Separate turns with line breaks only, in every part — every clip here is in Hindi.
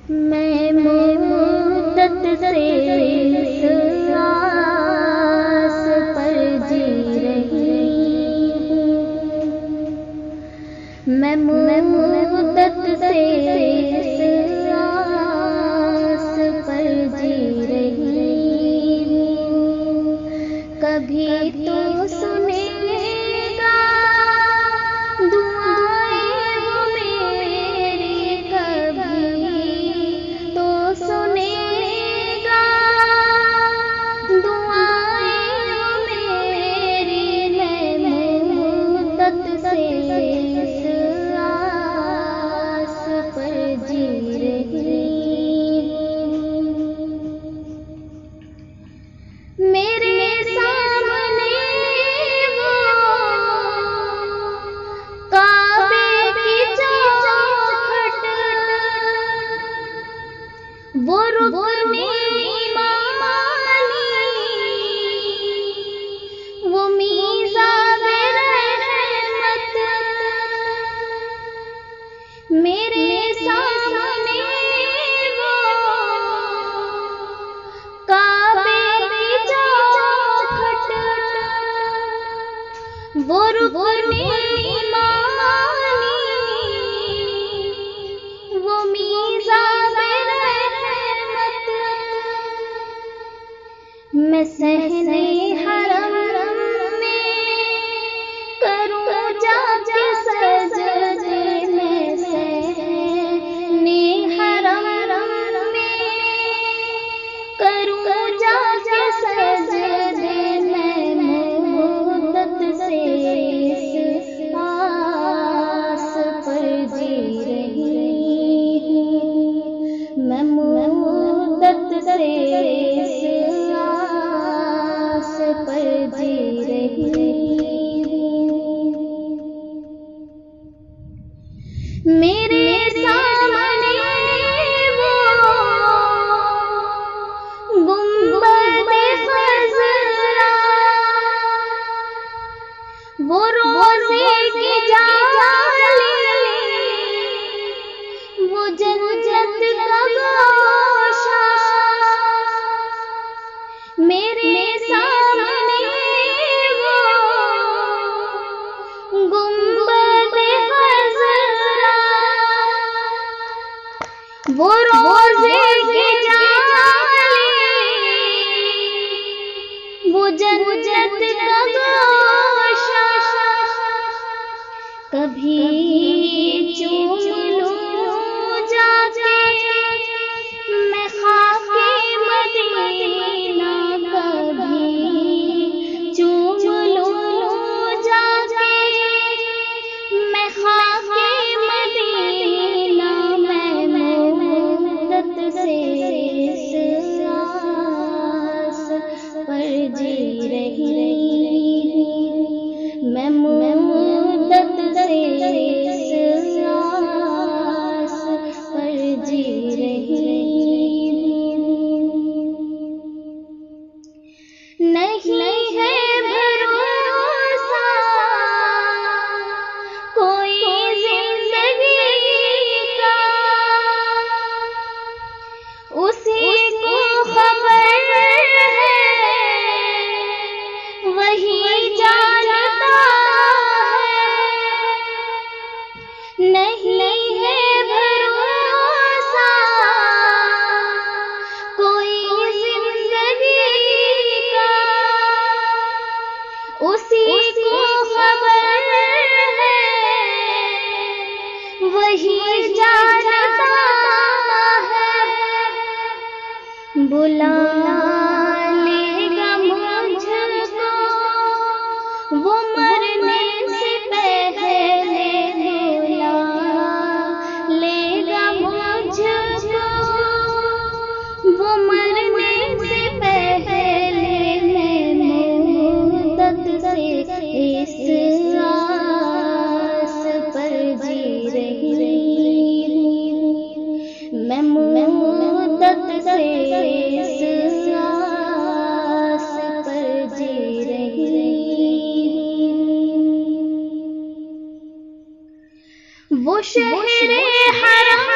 मैं मुद्दत से इस आस पर जी रही हूँ। मैं मुद्दत से इस आस पर जी रही हूँ। कभी तो सुनेगा दुआएं वो मेरी, कभी तो सुनेगा दुआएं वो मेरी। मैं मुद्दत से इस आस पर जी रही हूँ। मेरे सामने वो काबे की चौखट, वो रुकने मानी, वो मीज़ाने रहमत। मेरे सामने वो काबे की चौखट, वो रुकने मानी, वो मीज़ाने रहमत। मैं सहने हरम में करूं जाके सजदे, मैं सहने हरम में करूं जाके सजदे। मैं मुद्दत से इस आस पर जी रही हूँ। मैं मुद्दत से इस आस पर जी रही हूँ। मेरे सामने वो गुंबद खज़रा, वो रोज़े की जाली, वो जन्नत का गोशा। मेरे सामने वो गुंबद खज़रा, वो रोज़े की जाली, वो जन्नत का गोशा। कभी चूम लूं जाके मैं खाके मदीना, कभी चूम लूं जाके मैं खाके मदीना। मैं मुद्दत से इस आस पर जी रही हूँ। मैं मुद्दत से इस आस पर जी रही हूँ। नहीं है भरोसा कोई जिंदगी का, उसी को खबर है वही जानता है। नहीं है भरोसा कोई जिंदगी का, उसी को खबर है वही जानता है। बुला लेगा मुझको वो मरने से पहले, बुला लेगा मुझको वो मरने से पहले। मैं मुद्दत से इस आस पर जी रही हूँ। मैं मुद्दत से इस आस पर जी रही हूँ। वो शहरे हराम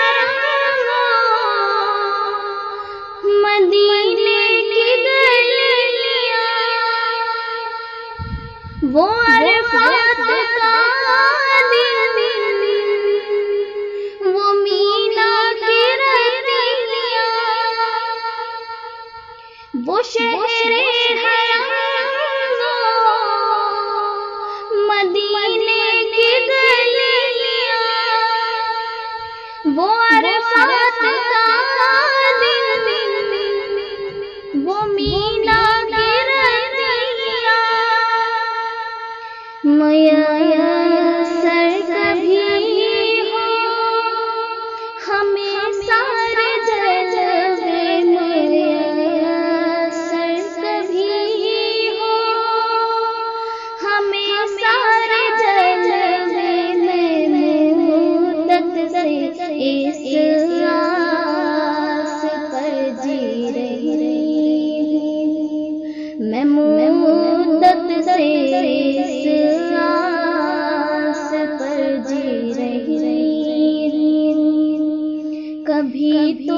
कभी तो